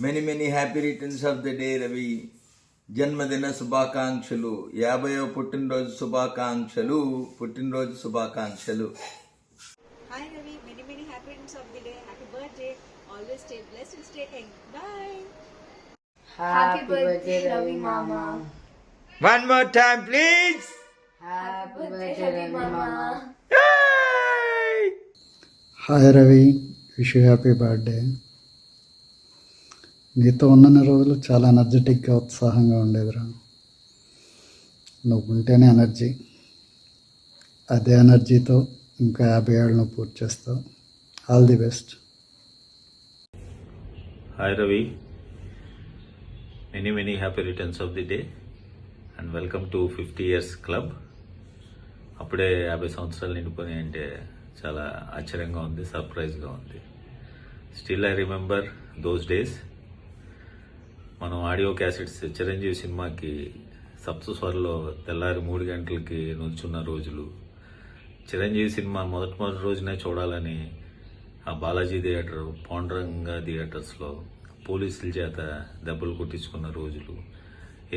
Many happy returns of the day Ravi. జన్మదిన శుభాకాంక్షలు. 50వ పుట్టినరోజు శుభాకాంక్షలు. Hi Ravi, many happy returns of the day. Happy birthday. Always stay blessed and stay young. Bye. Happy birthday, Ravi Mama. One more time, please. Happy birthday, Ravi Mama. Hi Ravi, wish you happy birthday. నీతో ఉన్న రోజులు చాలా ఎనర్జెటిక్గా ఉత్సాహంగా ఉండేదిరా. నువ్వు ఉంటేనే energy. అదే ఎనర్జీతో ఇంకా 50 ఏళ్ళను పూర్తి చేస్తావు. All the best. Hi Ravi, many happy returns of the day and welcome to 50 years club. అప్పుడే 50 సంవత్సరాలు నిండిపోయి అంటే చాలా ఆశ్చర్యంగా ఉంది, సర్ప్రైజ్గా ఉంది. Still I remember those days. మనం ఆడియో క్యాసెట్స్ చిరంజీవి సినిమాకి సప్తస్వరలో తెల్లారి 3 గంటలకి నుంచున్న రోజులు. చిరంజీవి సినిమా మొదటి రోజునే చూడాలని ఆ బాలాజీ థియేటర్, పాండురంగ థియేటర్స్లో పోలీసుల చేత దెబ్బలు కొట్టించుకున్న రోజులు.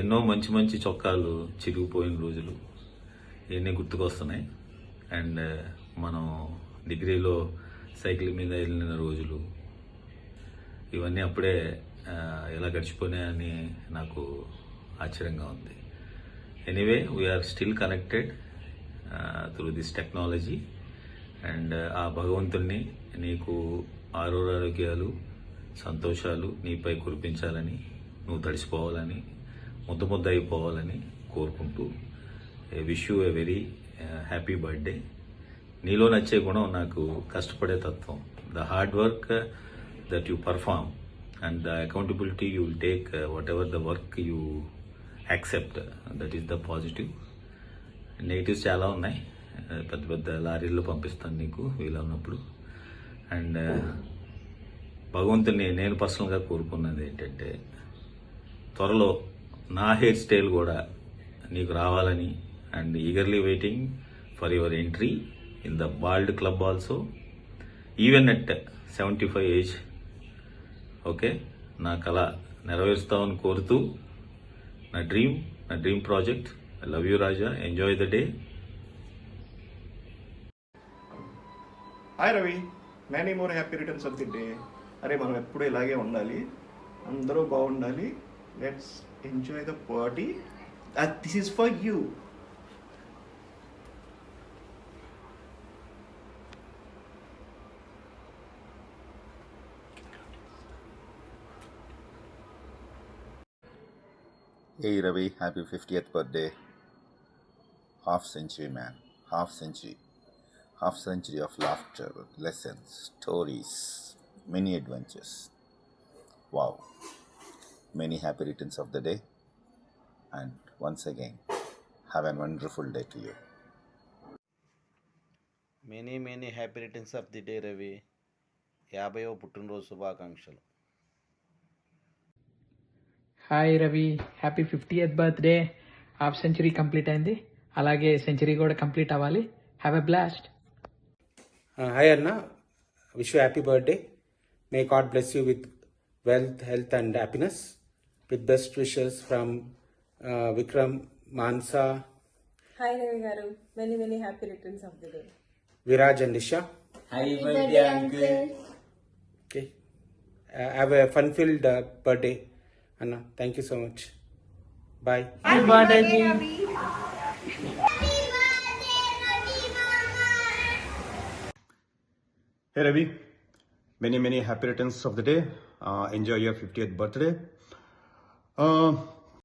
ఎన్నో మంచి చొక్కాలు చిరిగిపోయిన రోజులు ఇవన్నీ గుర్తుకొస్తున్నాయి. అండ్ మనం డిగ్రీలో సైకిల్ మీద వెళ్ళిన రోజులు, ఇవన్నీ అప్పుడే ఎలా గడిచిపోయినాయని నాకు ఆశ్చర్యంగా ఉంది. Anyway, we are still connected through this technology. And ఆ భగవంతుణ్ణి నీకు ఆరోగ్యాలు, సంతోషాలు నీపై కురిపించాలని, నువ్వు తడిసిపోవాలని, ముద్ద అయిపోవాలని కోరుకుంటూ wish you a very happy birthday. నీలో నచ్చే గుణం నాకు కష్టపడే తత్వం. The hard work that you perform and the accountability you will take what ever the work you accept, that is the positive. Negatives చాలా ఉన్నాయి. పెద్ద లారీల్లో పంపిస్తాను నీకు వీలన్నప్పుడు. అండ్ భగవంతుని నేను పర్సనల్గా కోరుకున్నది ఏంటంటే, త్వరలో నా హెయిర్ స్టైల్ కూడా నీకు రావాలని. And eagerly waiting for your entry in the bald club also, even at 75 age. Okay, నా కళ నెరవేరుస్తామని కోరుతూ, నా dream project. I love you Raja, enjoy the day. Hi Ravi, many more happy returns of the day. అరే, మనం ఎప్పుడు ఇలాగే ఉండాలి, అందరూ బాగుండాలి. Let's enjoy the party. This is for you. Hey Ravi, happy 50th birthday. Half century man, half century of laughter, lessons, stories, many adventures. Wow. Many happy returns of the day. And once again, have a wonderful day to you. Many happy returns of the day Ravi. 50వ పుట్టినరోజు శుభాకాంక్షలు. Hi Ravi, happy 50th birthday. Half century complete అయింది, అలాగే century కూడా complete అవ్వాలి. Have a blast. Hi అన్న, wish you happy birthday. May God bless you with wealth, health and happiness. With best wishes from Vikram, Mansa. Hi Ravi garu, many happy returns of the day. Viraj and Isha. Happy birthday, uncle. Okay, have a fun filled birthday అన్న. Thank you so much. Bye. Happy birthday Ravi. Hey Ravi, many happy returns of the day. Enjoy your 50th birthday.